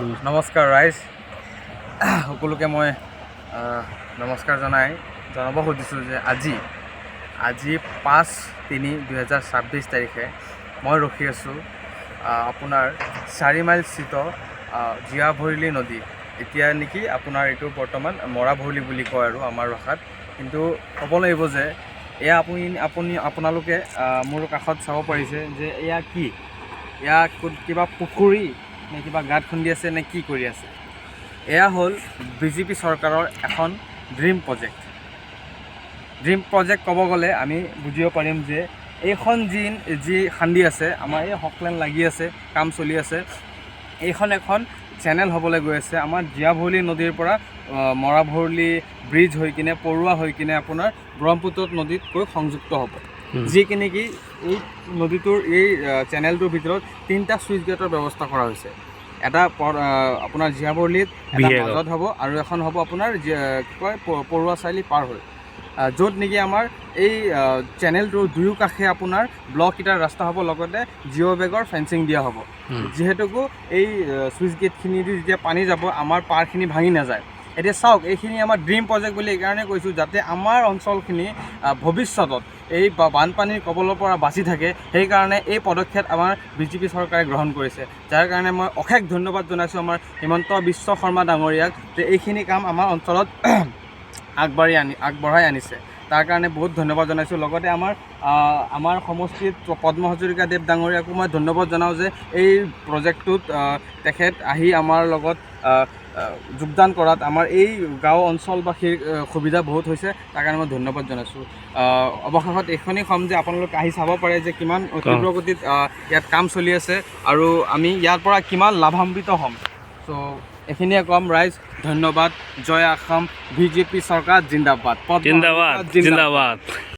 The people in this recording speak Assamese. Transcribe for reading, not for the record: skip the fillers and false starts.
নমস্কাৰ ৰাইজ সকলোকে মই নমস্কাৰ জনাব খুজিছোঁ যে আজি 5/3/2026 তাৰিখে মই ৰখি আছোঁ আপোনাৰ 4 মাইল স্থিত জীয়া ভৰলী নদী। এতিয়া নেকি আপোনাৰ এইটো বৰ্তমান মৰা ভৰলী বুলি কয় আৰু আমাৰ ভাষাত, কিন্তু ক'ব লাগিব যে এয়া আপোনালোকে মোৰ কাষত চাব পাৰিছে যে এয়া কি, এয়া কিবা পুখুৰী নে কিবা গাঁত খুন্দি আছে নে কি কৰি আছে। এয়া হ'ল বিজেপি চৰকাৰৰ এখন ড্ৰিম প্ৰজেক্ট ক'ব গ'লে আমি বুজিব পাৰিম যে এইখন যি খান্দি আছে, আমাৰ এই হকলেণ্ড লাগি আছে, কাম চলি আছে, এইখন এখন চেনেল হ'বলৈ গৈ আছে আমাৰ জীয়া ভৰলী নদীৰ পৰা মৰা ভৰলী ব্ৰিজ হৈ কিনে পৰুৱা হৈ কিনে আপোনাৰ ব্ৰহ্মপুত্ৰ নদীত গৈ সংযুক্ত হ'ব। যিকি নেকি এই নদীটোৰ এই চেনেলটোৰ ভিতৰত 3টা চুইচ গেটৰ ব্যৱস্থা কৰা হৈছে। এটা আপোনাৰ জীয়া ভৰলীত মাজত হ'ব আৰু এখন হ'ব আপোনাৰ কি কয় পৰুৱা চাৰিআলি পাৰ হৈ, য'ত নেকি আমাৰ এই চেনেলটোৰ দুয়ো কাষে আপোনাৰ ব্লক ইটাৰ ৰাস্তা হ'ব, লগতে জিঅ' বেগৰ ফেঞ্চিং দিয়া হ'ব। যিহেতুকো এই চুইচ গেটখিনি দি যেতিয়া পানী যাব আমাৰ পাৰখিনি ভাঙি নাযায়। এতিয়া চাওক, এইখিনি আমাৰ ড্ৰিম প্ৰজেক্ট বুলি এইকাৰণে কৈছোঁ যাতে আমাৰ অঞ্চলখিনি ভৱিষ্যতত এই বানপানীৰ কবলৰ পৰা বাচি থাকে। সেইকাৰণে এই পদক্ষেপ আমাৰ বিজেপি চৰকাৰে গ্ৰহণ কৰিছে, যাৰ কাৰণে মই অশেষ ধন্যবাদ জনাইছোঁ আমাৰ হিমন্ত বিশ্ব শৰ্মা ডাঙৰীয়াক যে এইখিনি কাম আমাৰ অঞ্চলত আগবঢ়াই আনিছে। তাৰ কাৰণে বহুত ধন্যবাদ জনাইছোঁ। লগতে আমাৰ সমষ্টিত পদ্ম হাজৰিকাদেৱ ডাঙৰীয়াকো মই ধন্যবাদ জনাওঁ যে এই প্ৰজেক্টটোত তেখেত আহি আমাৰ লগত যোগদান কৰাত আমাৰ এই গাঁও অঞ্চলবাসীৰ সুবিধা বহুত হৈছে, তাৰ কাৰণে মই ধন্যবাদ জনাইছোঁ। অৱশেষত এইখনেই ক'ম যে আপোনালোকে আহি চাব পাৰে যে কিমান তীব্ৰ গতিত ইয়াত কাম চলি আছে আৰু আমি ইয়াৰ পৰা কিমান লাভান্বিত হ'ম। চ' এইখিনিয়ে ক'ম ৰাইজ, ধন্যবাদ। জয় অসম, বিজেপি চৰকাৰ জিন্দাবাদ।